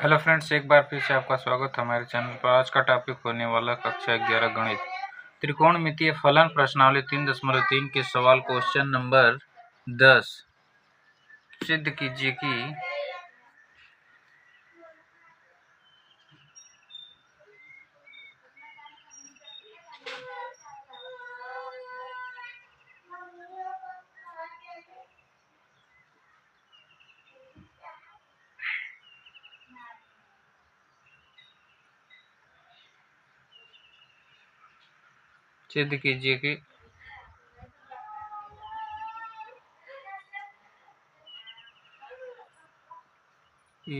Hello friends, एक बार फिर से आपका स्वागत है हमारे चैनल पर। आज का टॉपिक होने वाला कक्षा 11 गणित त्रिकोणमितीय फलन प्रश्नावली 3.3 के सवाल क्वेश्चन नंबर 10। सिद्ध कीजिए कि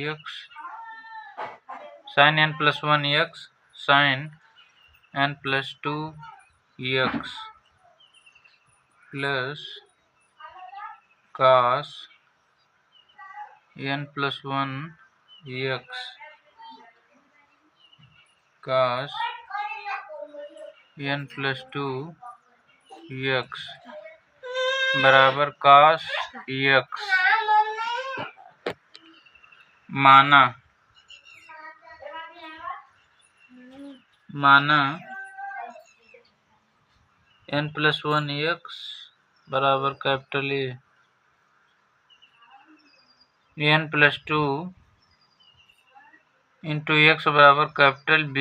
x sin n plus 1 x sin n plus 2 x plus cos n plus 1 x cos n plus 2 x बराबर cos x माना n plus 1 x बराबर capital A, n plus 2 into x बराबर capital B।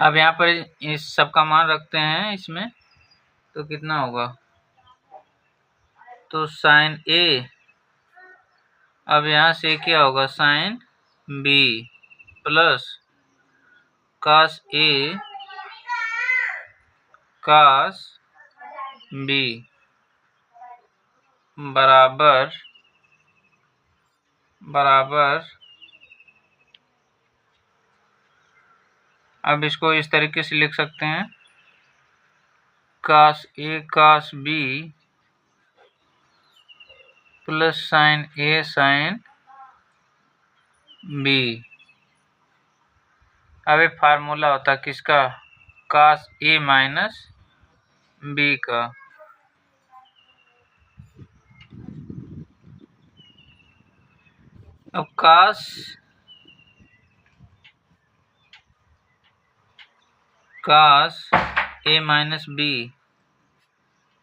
अब यहाँ पर इस सब का मान रखते हैं इसमें, तो कितना होगा, तो साइन A, अब यहाँ से क्या होगा, sine B plus cos A cos B बराबर अब इसको इस तरीके से लिख सकते हैं, cos A cos B plus sine A sine B। अब एक फार्मूला होता है किसका, cos A माइनस B का। अब cos A माइनस B,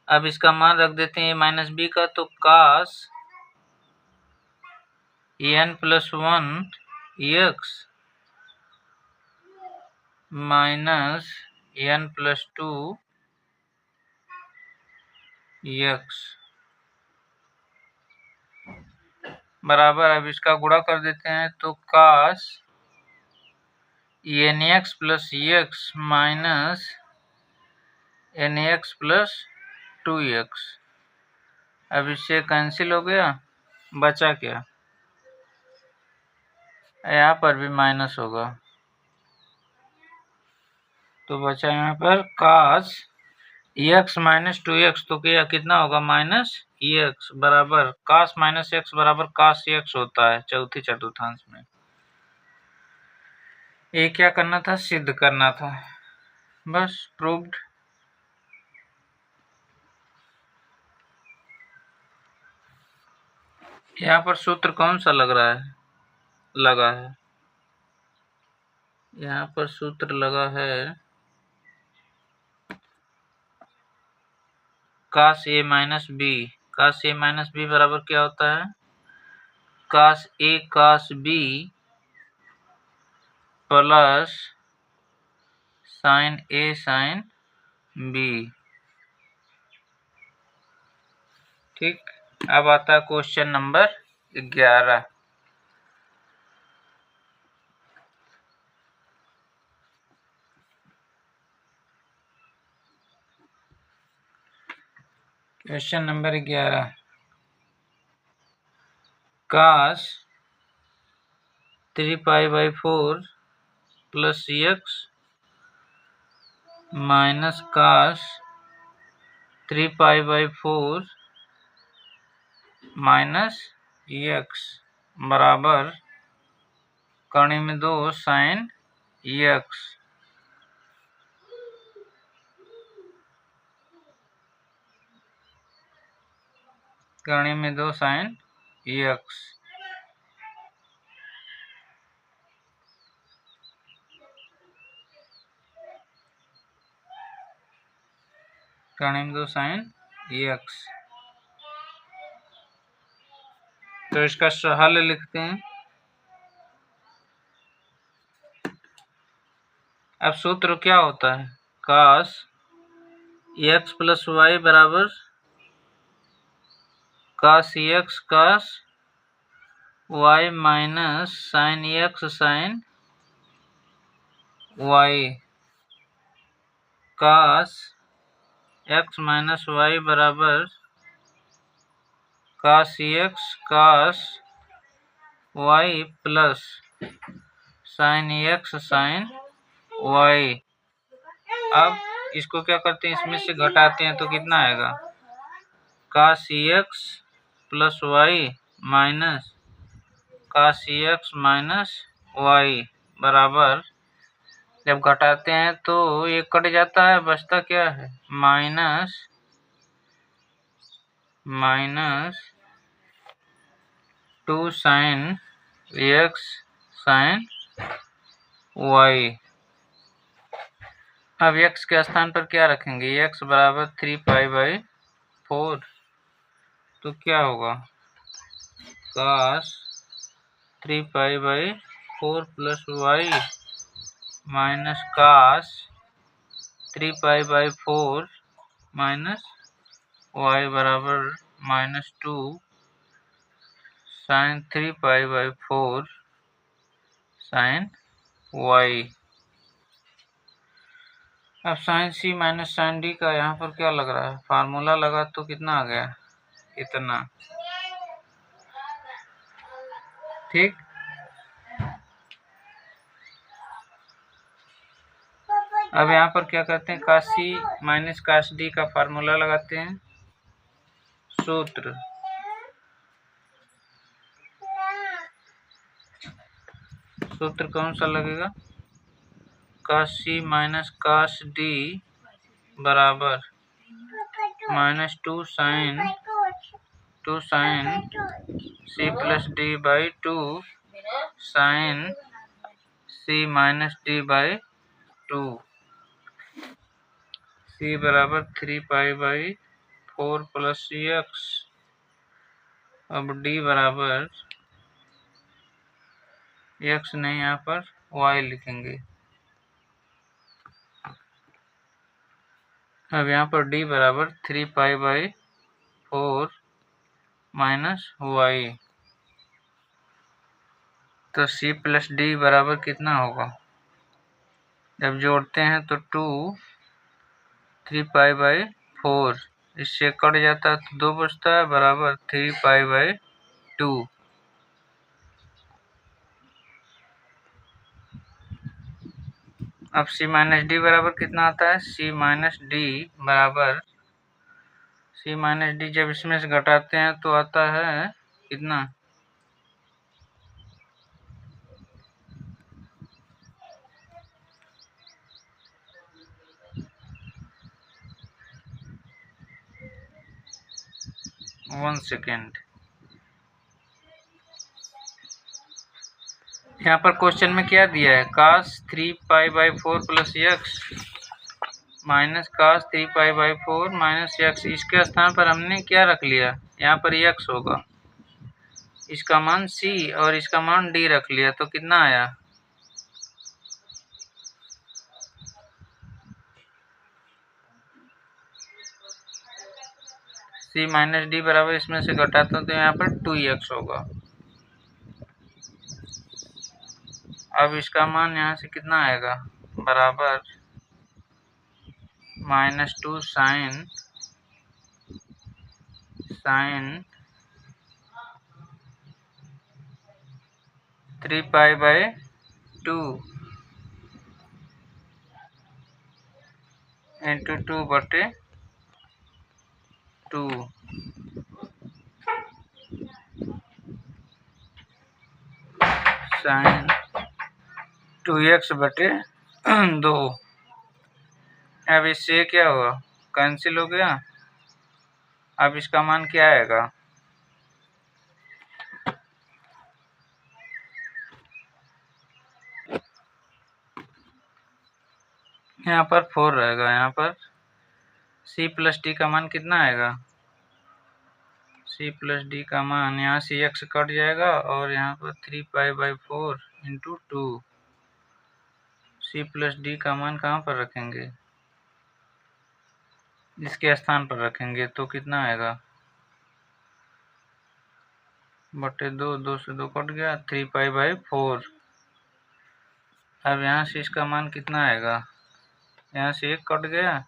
अब इसका मान रख देते हैं A माइनस B का, तो cos n plus 1 x minus n plus 2 x बराबर, अब इसका गुणा कर देते हैं, तो cos nx plus x minus nx plus 2x। अब इससे कैंसिल हो गया, बचा क्या, यहाँ पर भी माइनस होगा, तो बचा यहाँ पर cos x माइनस 2x, तो क्या कितना होगा, माइनस x बराबर cos माइनस x बराबर cos x होता है चौथी चतुर्थांश में। ये क्या करना था, सिद्ध करना था, बस प्रूव्ड। यहाँ पर सूत्र कौन सा लगा है, यहाँ पर सूत्र लगा है cos A minus B। cos A minus B बराबर क्या होता है, cos A cos B plus sin A sin B। ठीक, अब आता है question number 11। Question number 11, cos 3π/4 plus x minus cos 3π/4 minus x बराबर कड़ी में 2 साइन x। कड़ी में 2 साइन एक्स टर्निंग दो साइन एक्स। तो इसका हल लिखते हैं। अब सूत्र क्या होता है, cos एक्स प्लस वाई बराबर cos x cos y minus sine x sine y. cos x minus y बराबर cos x cos y plus sine x sine y. अब इसको क्या करते हैं, इसमें से घटाते हैं तो कितना आएगा, cos x plus y minus cos x minus y बराबर, जब घटाते हैं तो ये कट जाता है, बचता क्या है, minus 2 sine x sine y. अब x के स्थान पर क्या रखेंगे, x बराबर 3π/4, तो क्या होगा, cos 3π/4 plus y minus cos 3π/4 minus y बराबर -2 साइन 3π/4 साइन वाई। अब sine c minus sine d का यहाँ पर क्या लग रहा है, फार्मूला लगा तो कितना आ गया, इतना। ठीक, अब यहाँ पर क्या करते हैं, cos c minus cos d का फार्मूला लगाते हैं। सूत्र कौन सा लगेगा, cos c minus cos d बराबर -2 sine c plus d by 2 sine c minus d by 2। C बराबर 3π/4 प्लस एक्स। अब डी बराबर एक्स नहीं, यहाँ पर वाई लिखेंगे। अब यहाँ पर डी बराबर 3π/4 माइनस वाई, तो सी प्लस डी बराबर कितना होगा, जब जोड़ते हैं तो 2 3π/4, इससे कट जाता है तो 2 बचता है बराबर 3π/2। अब सी माइनस डी बराबर कितना आता है, सी माइनस डी बराबर, सी माइनस डी जब इसमें से घटाते हैं तो आता है कितना, वन सेकेंड। यहाँ पर क्वेश्चन में क्या दिया है, cos 3π/4 plus x minus cos 3π/4 minus x. इसके स्थान पर हमने क्या रख लिया, यहाँ पर एक्स होगा, इसका मान c और इसका मान d रख लिया, तो कितना आया, c माइनस डी बराबर, इसमें से घटाता तो यहाँ पर 2x होगा। अब इसका मान यहाँ से कितना आएगा, बराबर -2 साइन 3π/2 इंटू 2/2 साइन 2x/2। अब इससे क्या होगा, कैंसिल हो गया। अब इसका मान क्या आएगा, यहाँ पर 4 रहेगा। यहाँ पर c प्लस डी का मान कितना आएगा? c प्लस डी का मान यहाँ से x कट जाएगा और यहाँ पर 3π/4 इंटू 2। c प्लस डी का मान कहाँ पर रखेंगे? इसके स्थान पर रखेंगे तो कितना आएगा? बटे 2, 2 से 2 कट गया, 3π/4। अब यहाँ से इसका मान कितना आएगा? यहाँ से 1 कट गया,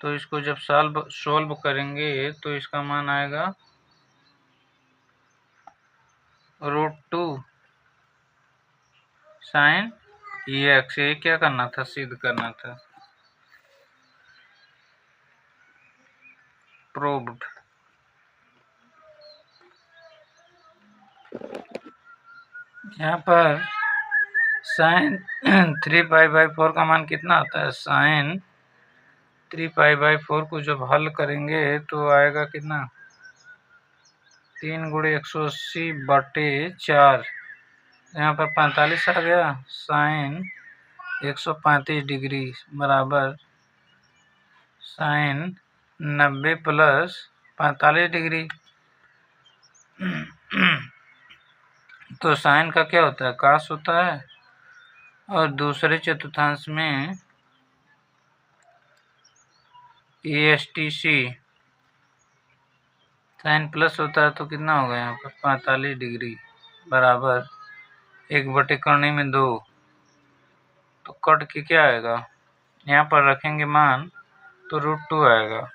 तो इसको जब सॉल्व करेंगे तो इसका मान आएगा √2 sin EX। ये क्या करना था? सिद्ध करना था। प्रूव्ड। यहाँ पर sin 3π/4 का मान कितना आता है? sin 3π/4 को जब हल करेंगे तो आएगा कितना? 3 × 180/4। यहाँ पर 45 आ गया। sin 135 डिग्री बराबर sin 90 प्लस 45 डिग्री। तो साइन का क्या होता है? कास होता है, और दूसरे चतुर्थांश में ESTC साइन प्लस होता है। तो कितना होगा यहाँ पर? 45 डिग्री बराबर 1/2 में 2। तो कट के क्या आएगा? यहाँ पर रखेंगे मान तो √2 आएगा।